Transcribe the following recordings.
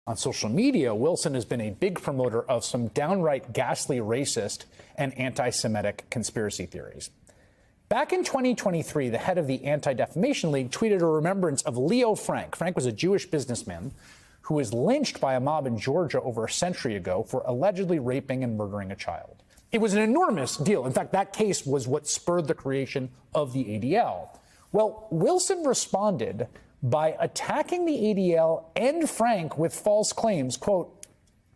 On social media, Wilson has been a big promoter of some downright ghastly racist and anti-Semitic conspiracy theories. Back in 2023, the head of the Anti-Defamation League tweeted a remembrance of Leo Frank. Frank was a Jewish businessman who was lynched by a mob in Georgia over a century ago for allegedly raping and murdering a child. It was an enormous deal. In fact, that case was what spurred the creation of the ADL. Well, Wilson responded by attacking the ADL and Frank with false claims. Quote,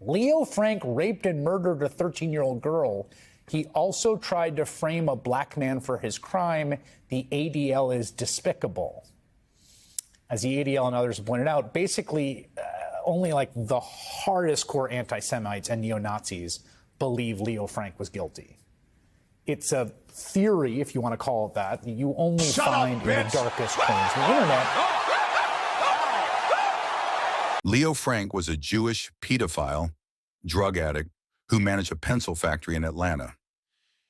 Leo Frank raped and murdered a 13-year-old girl. He also tried to frame a black man for his crime. The ADL is despicable. As the ADL and others have pointed out, basically only like the hardest core anti-Semites and neo-Nazis believe Leo Frank was guilty. It's a theory, if you want to call it that, that you only find in the darkest corners of the internet. Leo Frank was a Jewish pedophile, drug addict, who managed a pencil factory in Atlanta.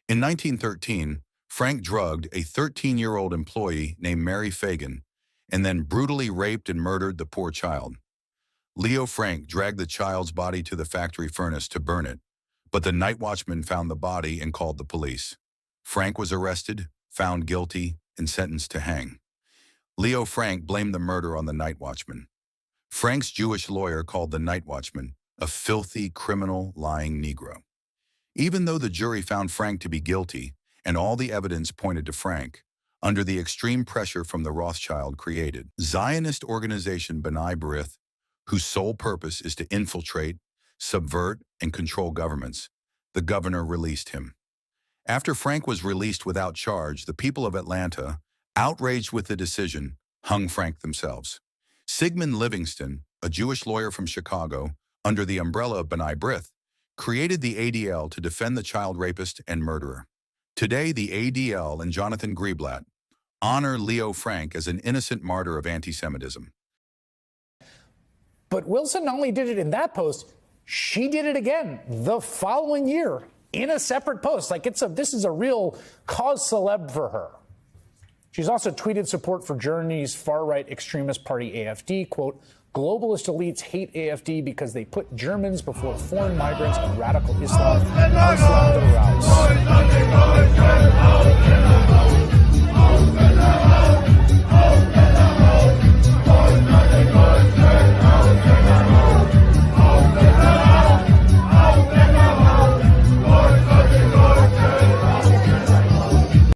In 1913, Frank drugged a 13-year-old employee named Mary Fagan and then brutally raped and murdered the poor child. Leo Frank dragged the child's body to the factory furnace to burn it, but the night watchman found the body and called the police. Frank was arrested, found guilty, and sentenced to hang. Leo Frank blamed the murder on the night watchman. Frank's Jewish lawyer called the night watchman a filthy, criminal, lying Negro. Even though the jury found Frank to be guilty and all the evidence pointed to Frank, under the extreme pressure from the Rothschild-created Zionist organization B'nai B'rith, whose sole purpose is to infiltrate, subvert, and control governments, the governor released him. After Frank was released without charge, the people of Atlanta, outraged with the decision, hung Frank themselves. Sigmund Livingston, a Jewish lawyer from Chicago, under the umbrella of B'nai B'rith, created the ADL to defend the child rapist and murderer. Today, the ADL and Jonathan Greenblatt honor Leo Frank as an innocent martyr of anti-Semitism. But Wilson not only did it in that post, she did it again the following year in a separate post. Like this is a real cause célèbre for her. She's also tweeted support for Germany's far-right extremist party AfD. Quote, globalist elites hate AfD because they put Germans before foreign migrants and radical Islam. Ausland raus.